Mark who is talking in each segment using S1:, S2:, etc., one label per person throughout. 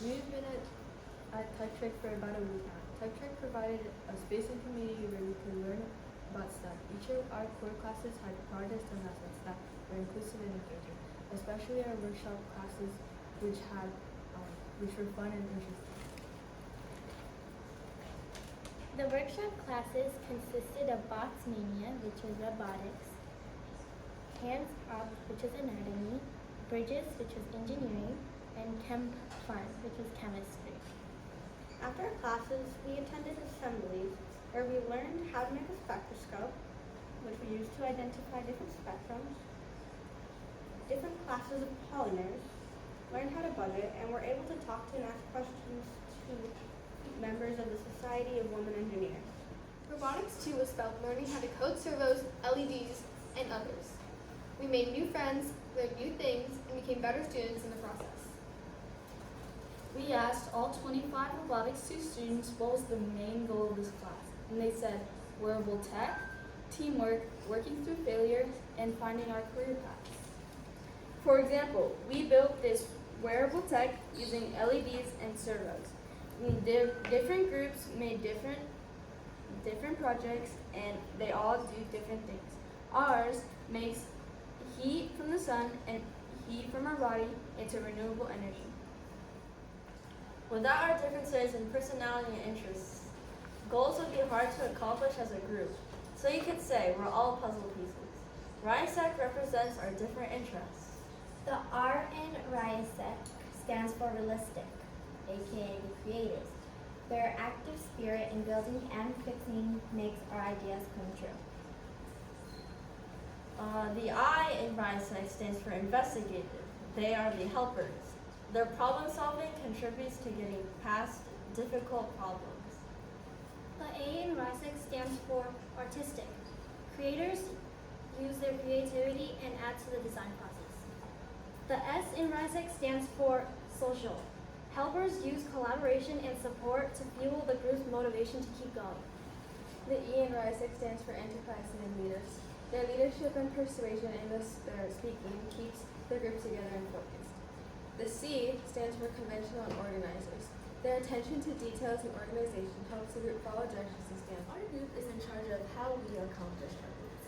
S1: We've been at Tech Trek for about a week now. Tech Trek provided a space and community where we could learn about stuff. Each of our core classes had projects and lessons that were inclusive and engaging, especially our workshop classes, which were fun and interesting.
S2: The workshop classes consisted of Box Mania, which is robotics, Hands Up, which is anatomy, Bridges, which is engineering, and Chem Fun, which is chemistry.
S3: After our classes, we attended assemblies where we learned how to make a spectroscope, which we used to identify different spectrums, different classes of polymers, learned how to budget, and were able to talk to and ask questions to members of the Society of Women Engineers.
S4: Robotics 2 was about learning how to code servos, LEDs, and others. We made new friends, learned new things, and became better students in the process.
S5: We asked all 25 Robotics 2 students what was the main goal of this class, and they said wearable tech, teamwork, working through failure, and finding our career paths. For example, we built this wearable tech using LEDs and servos. Different groups made different projects, and they all do different things. Ours makes heat from the sun and heat from our body into renewable energy.
S6: Without our differences in personality and interests, goals would be hard to accomplish as a group. So you could say we're all puzzle pieces. RISEC represents our different interests.
S2: The R in RISEC stands for realistic, aka the creative. Their active spirit in building and fixing makes our ideas come true.
S6: The I in RISEC stands for investigative. They are the helpers. Their problem solving contributes to getting past difficult problems.
S2: The A in RISEC stands for artistic. Creators use their creativity and add to the design process. The S in RISEC stands for social. Helpers use collaboration and support to fuel the group's motivation to keep going.
S1: The E in RISEC stands for enterprising and leaders. Their leadership and persuasion and their speaking keeps the group together and focused. The C stands for conventional and organizers. Their attention to details and organization helps the group follow directions and stand.
S5: Our group is in charge of how we accomplish our goals.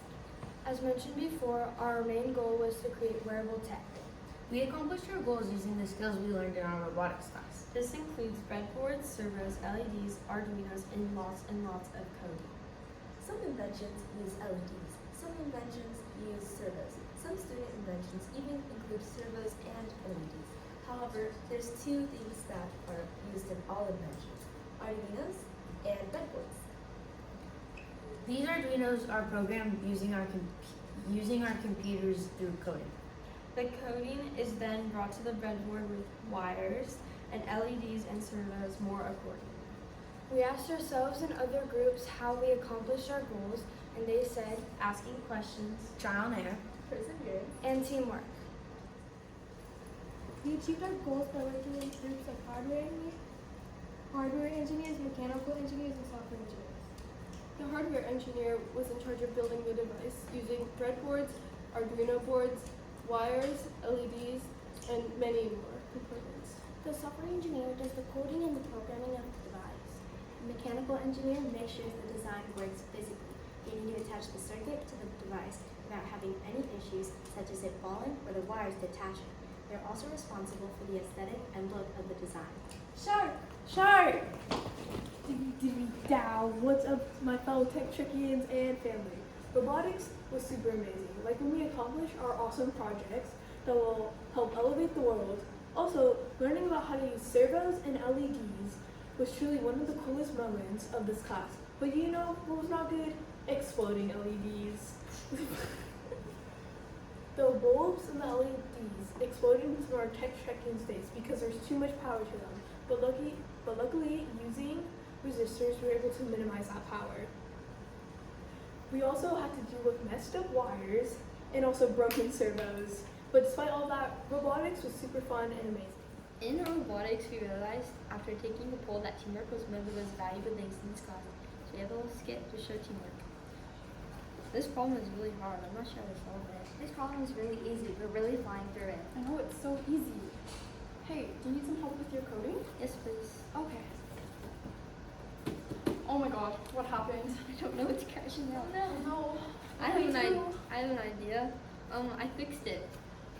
S1: As mentioned before, our main goal was to create wearable tech.
S7: We accomplished our goals using the skills we learned in our robotics class.
S1: This includes breadboards, servos, LEDs, Arduinos, and lots of coding.
S5: Some inventions use LEDs, some inventions use servos. Some student inventions even include servos and LEDs. However, there's two things that are used in all inventions, Arduinos and breadboards.
S7: These Arduinos are programmed using our computers through coding.
S1: The coding is then brought to the breadboard with wires and LEDs and servos more accordingly. We asked ourselves and other groups how we accomplished our goals, and they said asking questions,
S7: Trial and error,
S1: perseverance, and teamwork.
S8: We achieved our goals by working in groups of hardware engineers, mechanical engineers, and software engineers.
S9: The hardware engineer was in charge of building the device using breadboards, Arduino boards, wires, LEDs, and many more components.
S2: The software engineer does the coding and the programming of the device. The mechanical engineer makes sure the design works physically, meaning you attach the circuit to the device without having any issues such as it falling or the wires detaching. They're also responsible for the aesthetic envelope of the design.
S9: Shark! Dow. What's up, my fellow Tech Trekkians and family? Robotics was super amazing. Like when we accomplish our awesome projects that will help elevate the world. Also, learning about how to use servos and LEDs was truly one of the coolest moments of this class. But you know what was not good? Exploding LEDs. The bulbs and the LEDs exploded into our Tech Trekkians' face because there's too much power to them. But luckily, using resistors, we were able to minimize that power. We also had to deal with messed up wires and also broken servos. But despite all that, robotics was super fun and amazing.
S1: In robotics, we realized after taking the poll that teamwork was one of the most valuable things in this class. So we have a little skit to show teamwork. This problem is really hard. I'm not sure how to solve it.
S2: This problem is really easy. We're really flying through it.
S9: I know it's so easy. Hey, do you need some help with your coding? my god, what happened?
S1: I don't know, it's crashing out.
S9: No.
S1: I have
S9: Me too.
S1: I have an idea. I fixed it.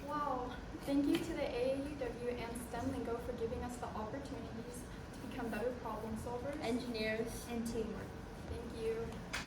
S9: Wow. Thank you to the AAUW and STEM Lingo for giving us the opportunities to become better problem solvers.
S1: Engineers.
S2: And teamwork.
S9: Thank you.